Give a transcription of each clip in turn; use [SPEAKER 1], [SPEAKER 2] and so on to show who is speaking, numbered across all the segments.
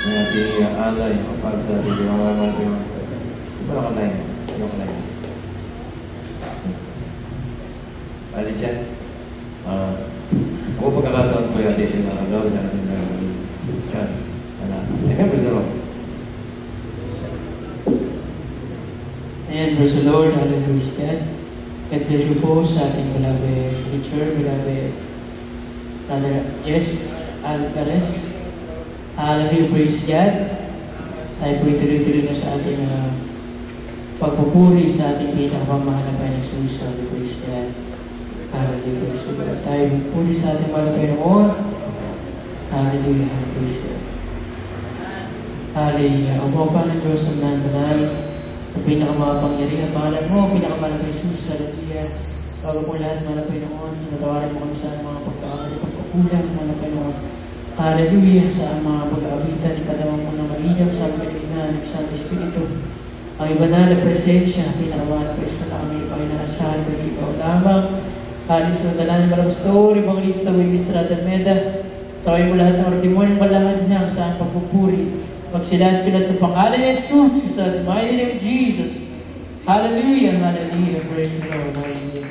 [SPEAKER 1] na ating alay kapag sa ating mga mga wala ka lain. Wala ka lain. Alin dyan? Ako pagkakataon ko yung ating nakagawa sa ating kan. Amen, praise the Lord.
[SPEAKER 2] Ayan, praise the Lord. Hallelujah. God bless you po sa ating beloved preacher, beloved Brother Jess Alvarez. Hallelujah, praise God. Tayo po ituloy-tuloy na sa ating pagpupuri sa ating pinakamamahal na Panginoong Jesus. Hallelujah, praise God. Hallelujah, praise God. Tayo pupuri sa ating mahal na Panginoon. Hallelujah, praise God. Hallelujah. Ang bapa ng Diyos ang nandanay, ang pinakamakapangyarihan, pangalan mo, pinakamahal na Jesus. Hallelujah. Bago po lahat, mahal na Panginoon, tinatawarin mo kami sa mga pagkakamali, pagkakulang, mahal na Panginoon. Hallelujah, sa mga pag-aawitan, ipadawang mo ng malinaw sa amin ng Santo Espiritu. Ang iba na presensya, pinakawa na presyo na kami panginasahan ko ikaw lamang. Halis ng dalan ng Marapastor, Evangelista, Wimis, Radameda, saway mo lahat ng ordimonyong malahad na sa pagpupuri. Magsilas-kilat sa pangalan ni Jesus, sa the mighty name of Jesus. Hallelujah, hallelujah, praise the Lord, hallelujah.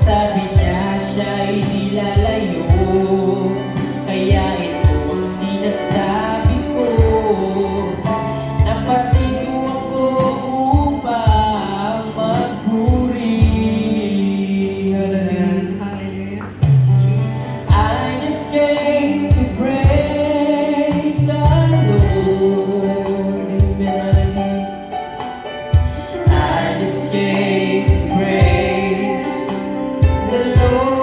[SPEAKER 3] Sabi niya siya'y
[SPEAKER 2] lalayo. Kaya ito ang sinasabi ko, napatito ako upang magpuri. I just came to praise the Lord. Amen. I just came to praise the Lord.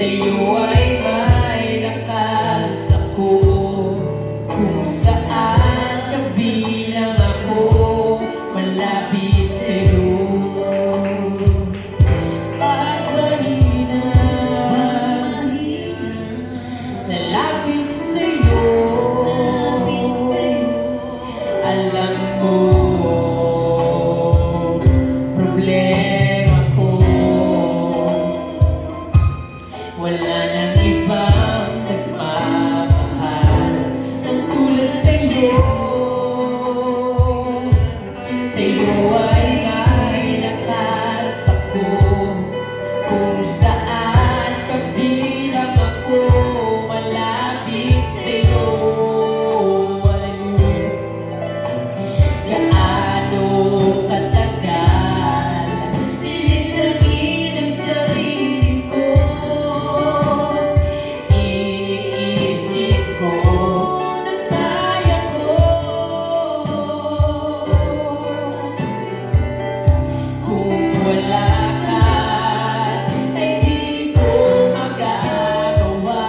[SPEAKER 2] Sa'yo ay may lakas ako, kung saan kabilang ako, malapit sa'yo. At mahina, nalapit sa'yo. Alam mo, problema ko, wala nang ibang nagmamahal ng tulad sa'yo. Sa'yo ay may lakas ako, kung saan kabilang ako, malapit sa'yo. Hallelujah. Gaano katagal dinidangin ang sarili ko, iniisip ko na kaya ko, kung wala ka ay di ko magagawa.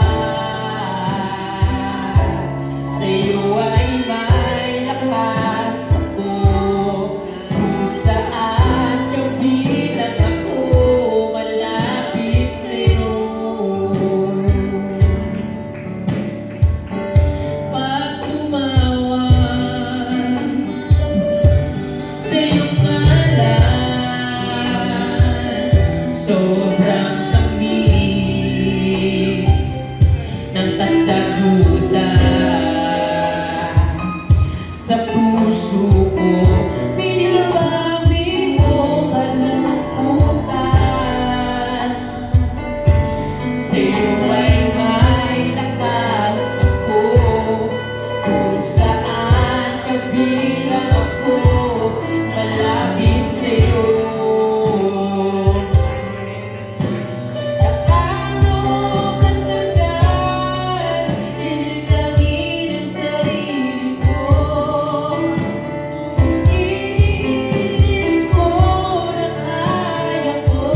[SPEAKER 2] Sa'yo ay may lakas ako, kung saan kabilang ako, malapit sa'yo. Pag tumawag sa iyong ngalan, sobrang tamis ng kasagutan. Sa puso ko binabawi mo kalungkutan. Sa'yo ay may lakas ako, kung saan kabilang ako, malapit sa'yo. Gaano katagal dinidangin ang sarili ko, iniisip ko na kaya ko,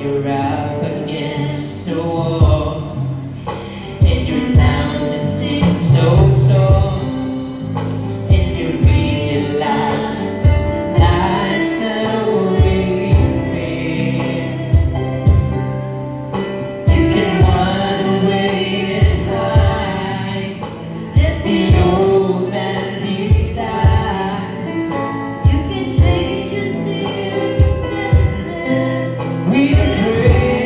[SPEAKER 2] you're up against the wall, and your mountain seems so tall, and you realize life's not always fair. You can run away and hide, let the old man decide.
[SPEAKER 3] You can change your circumstances.
[SPEAKER 2] We pray.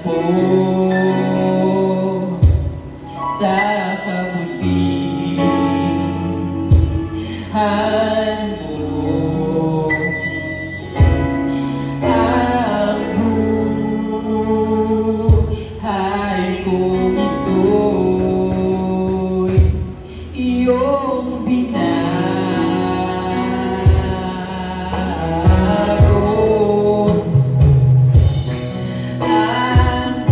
[SPEAKER 2] po sa kabutihan mo. Ang buhay kong ito'y iyong binago. Ang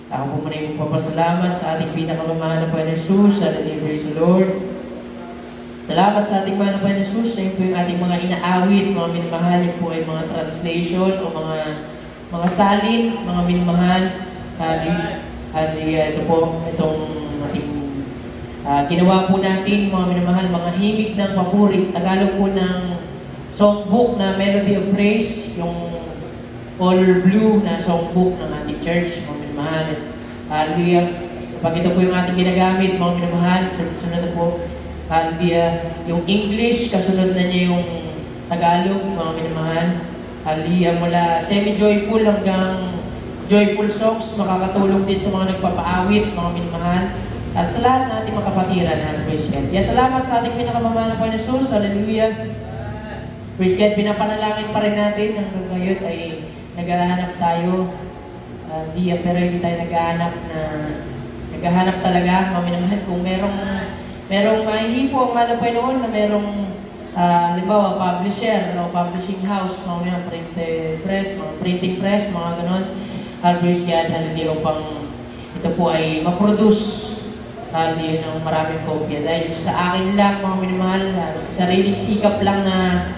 [SPEAKER 2] Ako po muna yung magpapasalamat sa ating pinakamamahal na Panginoon Jesus. Hallelujah, praise the Lord. Salamat sa ating mahal na Panginoon Jesus. Yan po yung ating mga inaawit, mga minamahal. Yan po ay mga translation o mga salin, mga minamahal. Ito po, itong ating ginawa po natin, mga minamahal, mga himig ng papuri. Tagalog po ng songbook na Melody of Praise, yung all blue na songbook ng ating church, mga minamahal. Hallelujah. Kapag ito po yung ating ginagamit, mga minamahal, sunod na po, hallelujah. Yung English, kasunod na niya yung Tagalog, mga minamahal. Hallelujah. Mula semi-joyful hanggang joyful songs, makakatulong din sa mga nagpapaawit, mga minamahal. At sa lahat ng ating mga kapatiran, praise God. Kaya salamat sa ating pinakamamahal na Panginoon Jesus. Hallelujah. Praise God, pinapanalangin pa rin natin hanggang ngayon ay naghahanap tayo. Pero hindi tayo naghahanap talaga, mga minamahal. Kung merong mahihipo ang mahal na Panginoon na merong halimbawa, publisher o publishing house, mga printed press, mga printing press, mga ganon. Praise God, hallelujah, upang ito po ay ma-produce ng maraming kopya. Dahil sa akin lang, mga minamahal, sariling sikap lang na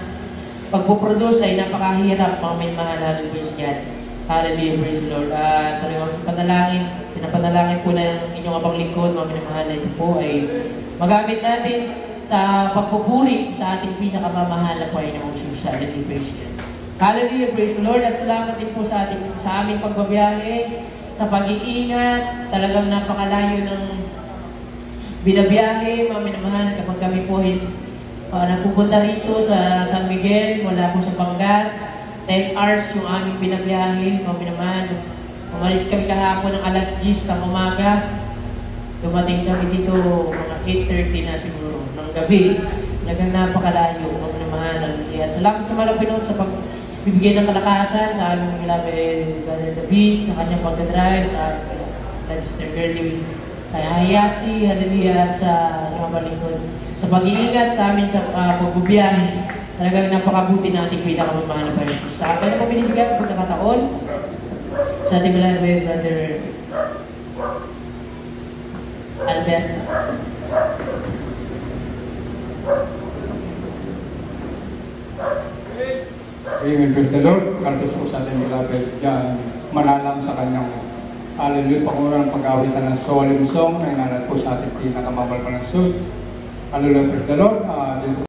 [SPEAKER 2] pagpuproduce ay napakahirap, mga minamahal, hallelujah, God. Hallelujah, praise the Lord. Talagang pinapanalangin po na yung inyong abang lingkod, mga minamahal, na ito po ay magamit natin sa pagpupuri sa ating pinakamamahal na Panginoong Jesus. Hallelujah, praise God. Hallelujah, praise the Lord. At salamat din po sa aming pagbabiyahe, sa pag-iingat. Talagang napakalayo ng binabiyahe, mga minamahal, kapag kami po nagpupunta rito sa San Miguel, mula po sa Bangat, 10 hours yung aming binabiyahe, mga minamahal. Umalis kami kahapon ng alas 10 ng umaga. Dumating kami dito mga 8:30 na siguro ng gabi. Talagang napakalayo, mga minamahal. At salamat sa mahal na Panginoon sa pagbibigay ng kalakasan sa aming beloved Brother David, sa kanyang pag-drive, sa Sister Girlie, kay Hayasi, hallelujah, at sa mga balingkod. Sa pag-iingat sa amin sa pagbubiyahe, talagang napakabuti na ating pinakamamahal na Panginoon. Sa akin na pamilibigyan ng pagkakataon, sa ating beloved Brother Albert.
[SPEAKER 3] Amen, praise the Lord. Kaltos po sa ating beloved John Manalang sa kanyang hallelujah, pangurang pag-awitan ng solemn song na inalad po sa ating pinakamamahal na Panginoon. Hallelujah, praise the Lord.